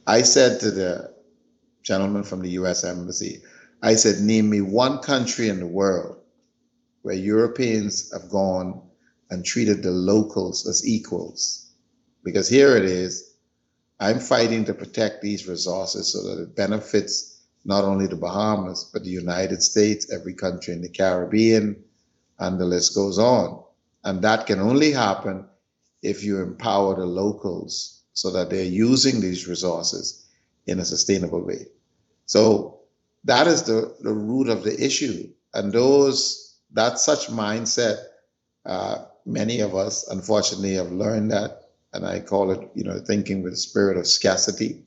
I said to the gentleman from the US Embassy, I said, name me one country in the world where Europeans have gone and treated the locals as equals. Because here it is, I'm fighting to protect these resources so that it benefits not only the Bahamas, but the United States, every country in the Caribbean, and the list goes on. And that can only happen if you empower the locals so that they're using these resources in a sustainable way. So that is the root of the issue. And that such mindset, many of us unfortunately have learned that. And I call it, thinking with the spirit of scarcity,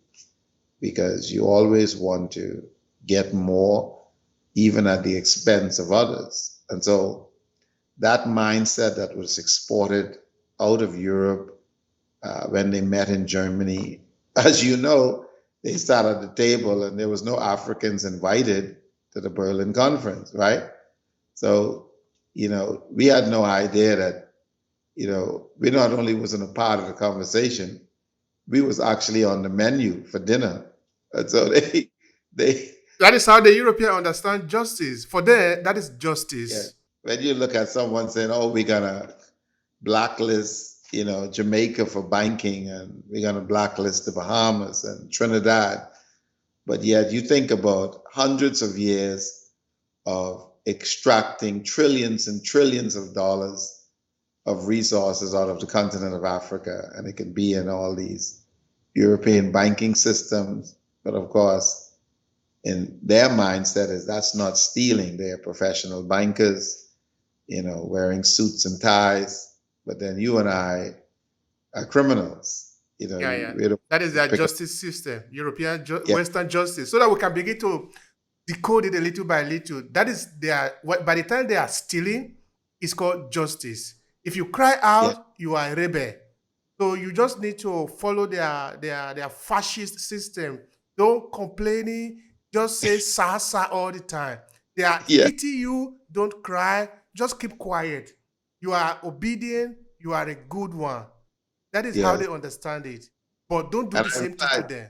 because you always want to get more, even at the expense of others. And so that mindset that was exported out of Europe when they met in Germany, as you know, they sat at the table and there was no Africans invited to the Berlin conference, right? So, we had no idea that, we not only wasn't a part of the conversation, we was actually on the menu for dinner. And so they, That is how the European understand justice. For them, that is yeah, justice. when you look at someone saying, oh, we're gonna blacklist, Jamaica for banking, and we're gonna blacklist the Bahamas and Trinidad, but yet you think about hundreds of years of extracting trillions and trillions of dollars of resources out of the continent of Africa, and it can be in all these European banking systems. But of course, in their mindset is that's not stealing. They are professional bankers, wearing suits and ties. But then you and I are criminals. Yeah, yeah. We don't That is their pick up. justice system, European Yeah, Western justice, so that we can begin to decode it a little by little. That is their, by the time they are stealing, it's called justice. If you cry yeah, out, you are a rebel. So you just need to follow their fascist system. Don't complaining, just say sa sa all the time. They are yeah. hitting you, don't cry, just keep quiet. You are obedient, you are a good one. That is how Yes. they understand it. But don't do And the I same thing to realized, them.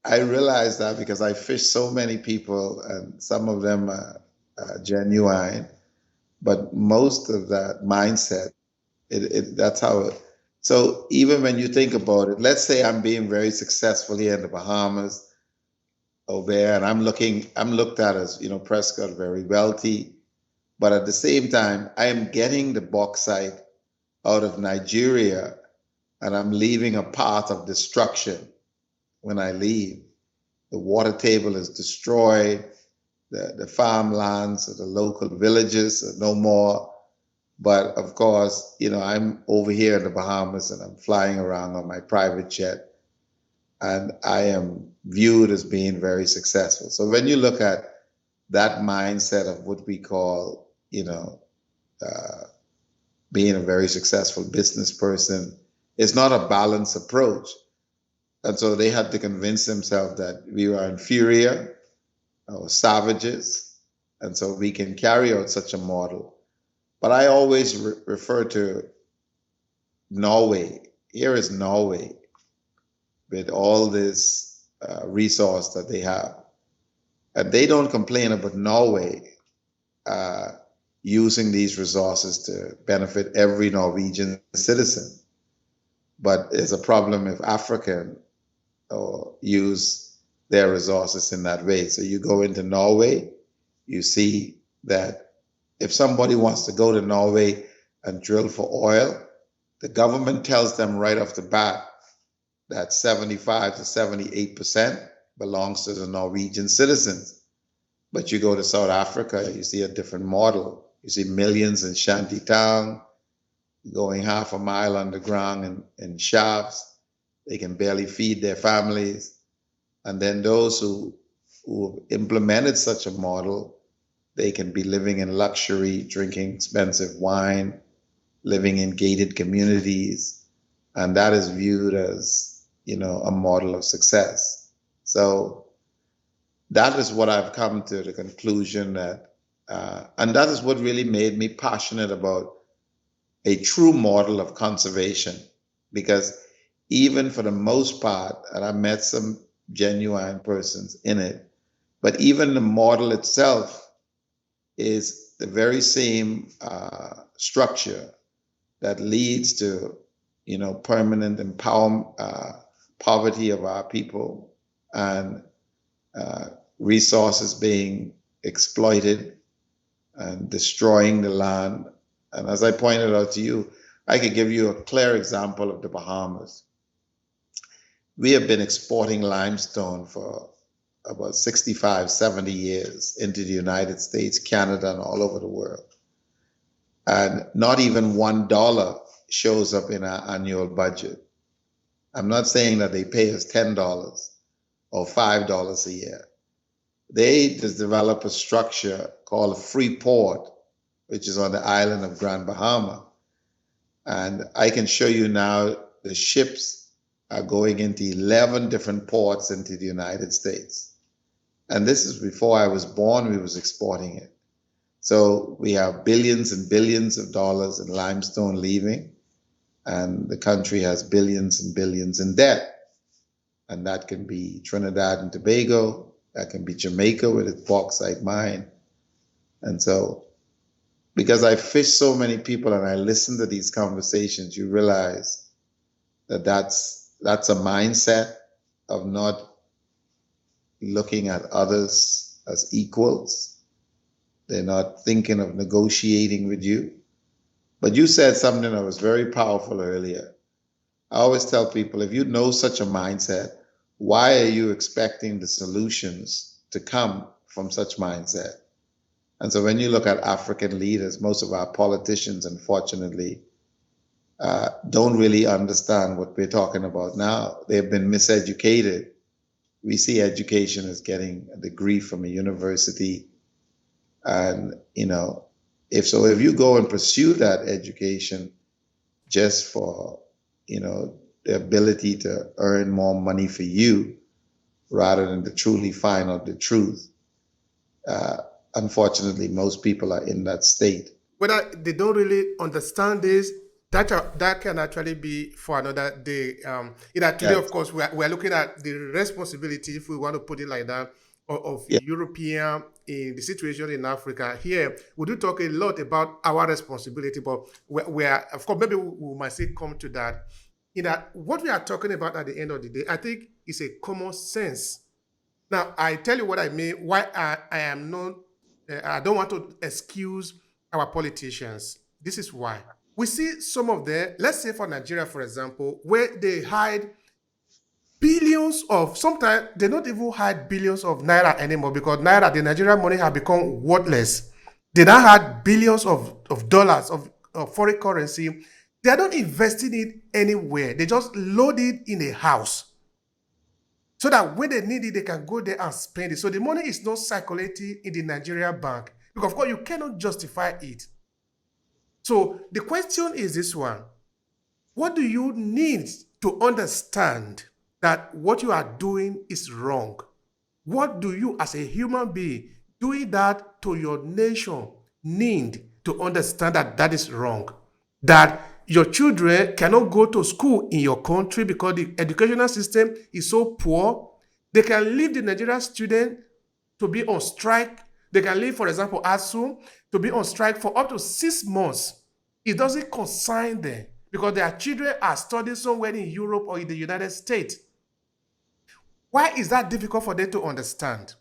I realized that because I fish so many people, and some of them are genuine, but most of that mindset, that's how it. So even when you think about it, let's say I'm being very successful here in the Bahamas, over there, and I'm looked at as, Prescott, very wealthy, but at the same time, I am getting the bauxite out of Nigeria, and I'm leaving a path of destruction when I leave. The water table is destroyed. The farmlands of the local villages are no more. But of course, I'm over here in the Bahamas and I'm flying around on my private jet, and I am viewed as being very successful. So when you look at that mindset of what we call, uh, being a very successful business person, it's not a balanced approach. And so they had to convince themselves that we were inferior or savages. And so we can carry out such a model. But I always refer to Norway. Here is Norway with all this resource that they have. And they don't complain about Norway uh, using these resources to benefit every Norwegian citizen. But it's a problem if African use their resources in that way. So you go into Norway, you see that if somebody wants to go to Norway and drill for oil, the government tells them right off the bat that 75 to 78% belongs to the Norwegian citizens. But you go to South Africa, you see a different model. You see millions in shantytown, going half a mile underground in shafts. They can barely feed their families. And then those who implemented such a model, they can be living in luxury, drinking expensive wine, living in gated communities, and that is viewed as, a model of success. So that is what I've come to the conclusion that, and that is what really made me passionate about a true model of conservation, because even for the most part, and I met some genuine persons in it. But even the model itself is the very same structure that leads to, permanent poverty of our people and resources being exploited and destroying the land. And as I pointed out to you, I could give you a clear example of the Bahamas. We have been exporting limestone for about 65, 70 years into the United States, Canada, and all over the world. And not even $1 shows up in our annual budget. I'm not saying that they pay us $10 or $5 a year. They just develop a structure called a free port, which is on the island of Grand Bahama. And I can show you now the ships are going into 11 different ports into the United States. And this is before I was born, we was exporting it. So we have billions and billions of dollars in limestone leaving, and the country has billions and billions in debt. And that can be Trinidad and Tobago, that can be Jamaica with its bauxite mine. And so, because I fish so many people and I listen to these conversations, you realize that that's a mindset of not looking at others as equals. They're not thinking of negotiating with you. But you said something that was very powerful earlier. I always tell people, if you know such a mindset, why are you expecting the solutions to come from such mindset? And so when you look at African leaders, most of our politicians, unfortunately, don't really understand what we're talking about now. They've been miseducated. We see education as getting a degree from a university. And, if you go and pursue that education just for, the ability to earn more money for you rather than to truly find out the truth, unfortunately, most people are in that state. Whether they don't really understand this, that can actually be for another day. Today, of Yes. course, we're looking at the responsibility, if we want to put it like that, of Yeah. European in the situation in Africa. Here, we do talk a lot about our responsibility, but we're of course, maybe we might say come to that. In that, what we are talking about at the end of the day, I think is a common sense. Now, I tell you what I mean, why I am not, I don't want to excuse our politicians. This is why. We see some of them, let's say for Nigeria, for example, where they hide billions of, sometimes they don't even hide billions of naira anymore because naira, the Nigerian money have become worthless. They now had billions of dollars of foreign currency. They are not investing it anywhere. They just load it in a house so that when they need it, they can go there and spend it. So the money is not circulating in the Nigerian bank because, of course, you cannot justify it. So the question is this one. What do you need to understand that what you are doing is wrong? What do you, as a human being, doing that to your nation, need to understand that that is wrong? That your children cannot go to school in your country because the educational system is so poor. They can leave the Nigerian student to be on strike. They can leave, for example, ASU to be on strike for up to 6 months. It doesn't concern them because their children are studying somewhere in Europe or in the United States. Why is that difficult for them to understand?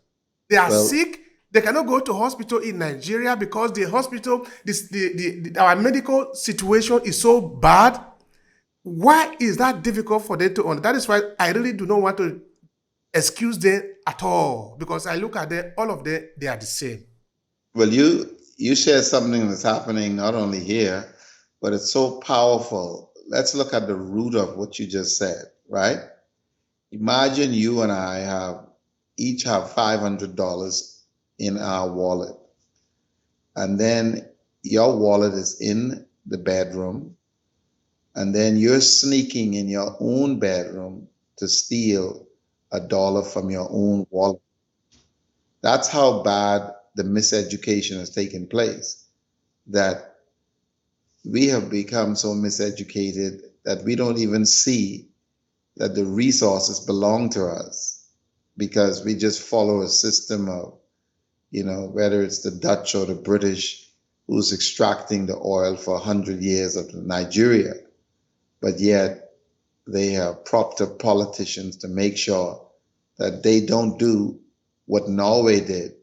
They are Well, sick. They cannot go to hospital in Nigeria because the hospital, our medical situation is so bad. Why is that difficult for them to understand? That is why I really do not want to excuse them at all because I look at them, all of them, they are the same. well, you shared something that's happening not only here, but it's so powerful. Let's look at the root of what you just said, right? Imagine you and I each have $500 in our wallet, and then your wallet is in the bedroom, and then you're sneaking in your own bedroom to steal $1 from your own wallet. That's how bad the miseducation has taken place, that we have become so miseducated that we don't even see that the resources belong to us. because we just follow a system of, whether it's the Dutch or the British who's extracting the oil for 100 years of Nigeria, but yet they have propped up politicians to make sure that they don't do what Norway did